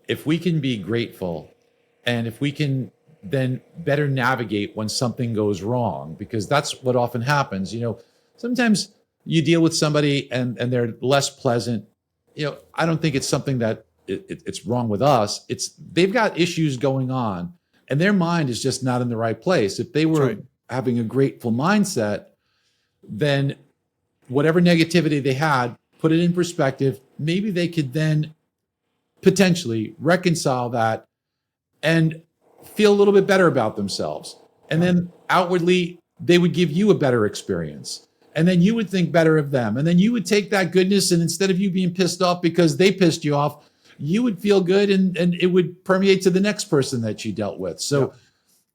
if we can be grateful and if we can then better navigate when something goes wrong, because that's what often happens. Sometimes you deal with somebody and they're less pleasant. I don't think it's something that it's wrong with us. It's they've got issues going on and their mind is just not in the right place. If they That's were right. having a grateful mindset, then whatever negativity they had, put it in perspective. Maybe they could then potentially reconcile that and feel a little bit better about themselves. And then outwardly, they would give you a better experience. And then you would think better of them. And then you would take that goodness, and instead of you being pissed off because they pissed you off, you would feel good and it would permeate to the next person that you dealt with. So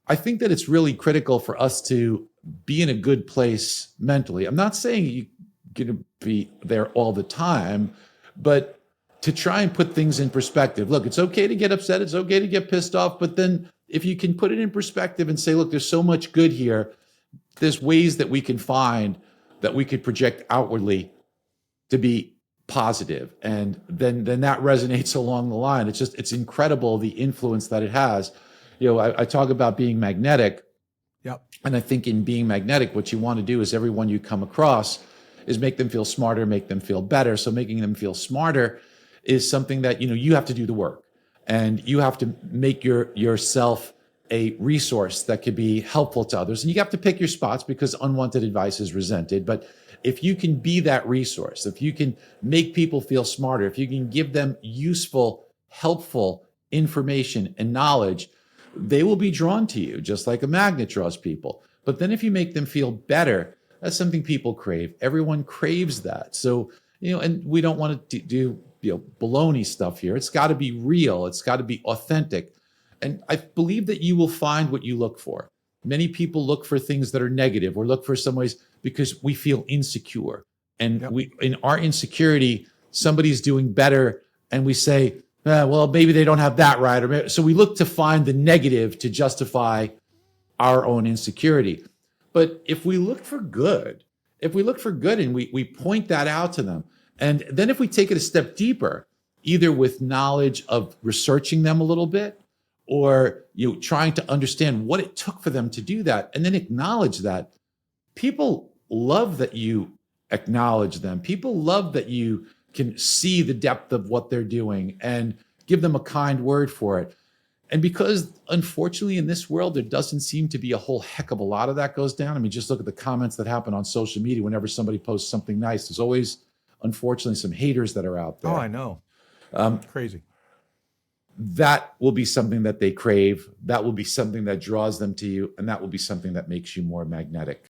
I think that it's really critical for us to be in a good place mentally. I'm not saying you're going to be there all the time, but to try and put things in perspective. Look, it's okay to get upset. It's okay to get pissed off. But then if you can put it in perspective and say, look, there's so much good here. There's ways that we can find that we could project outwardly to be positive. And then that resonates along the line. It's incredible the influence that it has. I talk about being magnetic. Yep. And I think in being magnetic, what you want to do is everyone you come across is make them feel smarter, make them feel better. So making them feel smarter is something that, you have to do the work and you have to make yourself a resource that could be helpful to others. And you have to pick your spots because unwanted advice is resented. But if you can be that resource, if you can make people feel smarter, if you can give them useful, helpful information and knowledge, they will be drawn to you just like a magnet draws people. But then if you make them feel better, that's something people crave. Everyone craves that. So, and we don't want to do baloney stuff here. It's got to be real. It's got to be authentic. And I believe that you will find what you look for. Many people look for things that are negative or look for some ways because we feel insecure. And we, in our insecurity, somebody's doing better and we say, well, maybe they don't have that right. So we look to find the negative to justify our own insecurity. But if we look for good, and we point that out to them, and then if we take it a step deeper, either with knowledge of researching them a little bit, or trying to understand what it took for them to do that, and then acknowledge that, people love that you acknowledge them. People love that you can see the depth of what they're doing and give them a kind word for it. And because unfortunately in this world, there doesn't seem to be a whole heck of a lot of that goes down. I mean, just look at the comments that happen on social media. Whenever somebody posts something nice, there's always, unfortunately, some haters that are out there. Oh, I know. Crazy. That will be something that they crave. That will be something that draws them to you. And that will be something that makes you more magnetic.